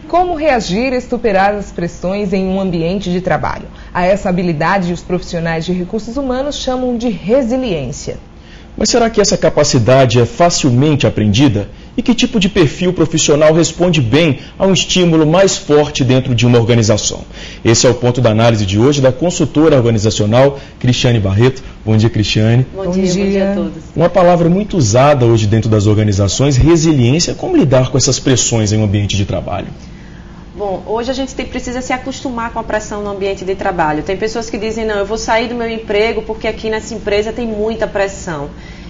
Como reagir e superar as pressões em um ambiente de trabalho? A essa habilidade os profissionais de recursos humanos chamam de resiliência. Mas será que essa capacidade é facilmente aprendida? E que tipo de perfil profissional responde bem a um estímulo mais forte dentro de uma organização? Esse é o ponto da análise de hoje da consultora organizacional Cristiane Barreto. Bom dia, Cristiane. Bom dia a todos. Uma palavra muito usada hoje dentro das organizações, resiliência. Como lidar com essas pressões em um ambiente de trabalho? Bom, hoje a gente precisa se acostumar com a pressão no ambiente de trabalho. Tem pessoas que dizem, não, eu vou sair do meu emprego porque aqui nessa empresa tem muita pressão.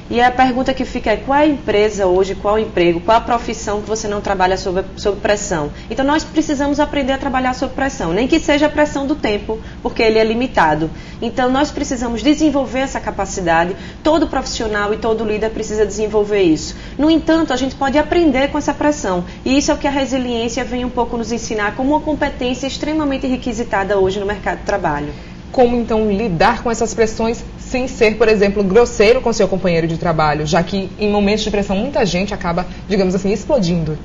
E a pergunta que fica é, qual é a empresa hoje, qual é o emprego, qual a profissão que você não trabalha sob pressão? Então nós precisamos aprender a trabalhar sob pressão, nem que seja a pressão do tempo, porque ele é limitado. Então nós precisamos desenvolver essa capacidade, todo profissional e todo líder precisa desenvolver isso. No entanto, a gente pode aprender com essa pressão, e isso é o que a resiliência vem um pouco nos ensinar como uma competência extremamente requisitada hoje no mercado de trabalho. Como, então, lidar com essas pressões sem ser, por exemplo, grosseiro com seu companheiro de trabalho, já que em momentos de pressão muita gente acaba, digamos assim, explodindo?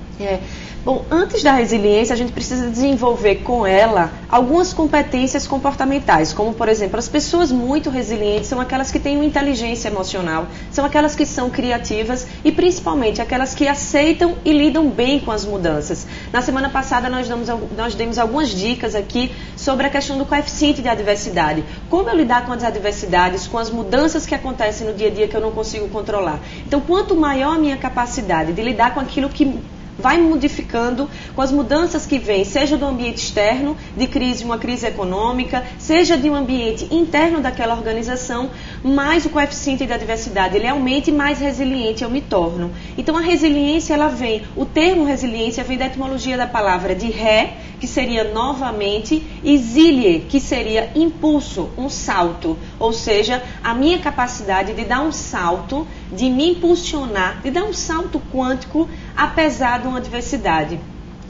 Bom, antes da resiliência, a gente precisa desenvolver com ela algumas competências comportamentais, como, por exemplo, as pessoas muito resilientes são aquelas que têm uma inteligência emocional, são aquelas que são criativas e, principalmente, aquelas que aceitam e lidam bem com as mudanças. Na semana passada, nós demos algumas dicas aqui sobre a questão do coeficiente de adversidade. Como eu lidar com as adversidades, com as mudanças que acontecem no dia a dia que eu não consigo controlar. Então, quanto maior a minha capacidade de lidar com aquilo que vai modificando com as mudanças que vêm, seja do ambiente externo, de crise, uma crise econômica, seja de um ambiente interno daquela organização, mais o coeficiente de adversidade ele aumenta e mais resiliente eu me torno. Então a resiliência, ela vem, o termo resiliência vem da etimologia da palavra de ré, que seria novamente, e zilie, que seria impulso, um salto, ou seja, a minha capacidade de dar um salto, de me impulsionar, de dar um salto quântico, apesar de uma adversidade.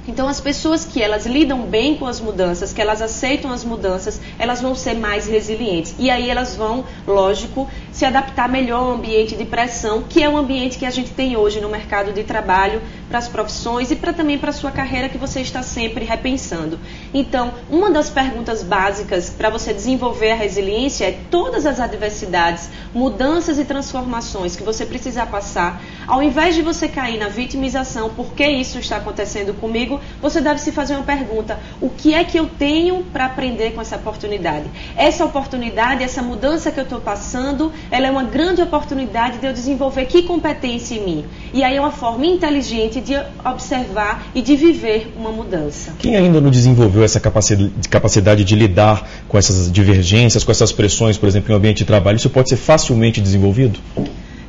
Então, as pessoas que elas lidam bem com as mudanças, que elas aceitam as mudanças, elas vão ser mais resilientes. E aí elas vão, lógico, se adaptar melhor ao ambiente de pressão, que é o ambiente que a gente tem hoje no mercado de trabalho, para as profissões e também para a sua carreira que você está sempre repensando. Então, uma das perguntas básicas para você desenvolver a resiliência é todas as adversidades, mudanças e transformações que você precisar passar, ao invés de você cair na vitimização, por que isso está acontecendo comigo, você deve se fazer uma pergunta: o que é que eu tenho para aprender com essa oportunidade? Essa oportunidade, essa mudança que eu estou passando, ela é uma grande oportunidade de eu desenvolver que competência em mim. E aí é uma forma inteligente de observar e de viver uma mudança. Quem ainda não desenvolveu essa capacidade de lidar com essas divergências, com essas pressões, por exemplo, em um ambiente de trabalho, isso pode ser facilmente desenvolvido?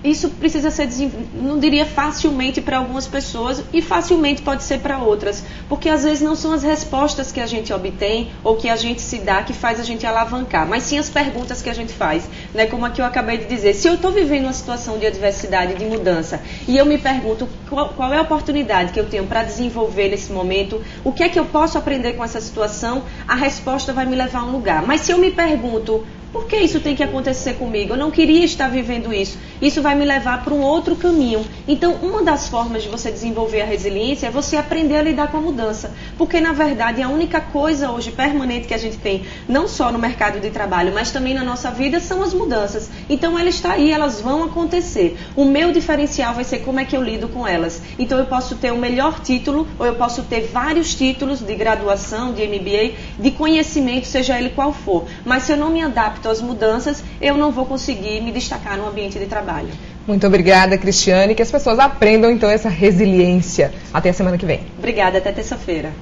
Isso precisa ser, não diria facilmente para algumas pessoas e facilmente pode ser para outras, porque às vezes não são as respostas que a gente obtém ou que a gente se dá que faz a gente alavancar, mas sim as perguntas que a gente faz, né? Como aqui eu acabei de dizer, se eu estou vivendo uma situação de adversidade, de mudança, e eu me pergunto qual é a oportunidade que eu tenho para desenvolver nesse momento, o que é que eu posso aprender com essa situação, a resposta vai me levar a um lugar. Mas se eu me pergunto, por que isso tem que acontecer comigo? Eu não queria estar vivendo isso. Isso vai me levar para um outro caminho. Então, uma das formas de você desenvolver a resiliência é você aprender a lidar com a mudança. Porque, na verdade, a única coisa hoje permanente que a gente tem, não só no mercado de trabalho, mas também na nossa vida, são as mudanças. Então, ela está aí, elas vão acontecer. O meu diferencial vai ser como é que eu lido com elas. Então, eu posso ter o melhor título, ou eu posso ter vários títulos de graduação, de MBA, de conhecimento, seja ele qual for. Mas se eu não me adapto às mudanças, eu não vou conseguir me destacar no ambiente de trabalho. Muito obrigada, Cristiane, que as pessoas aprendam então essa resiliência. Até a semana que vem. Obrigada, até terça-feira.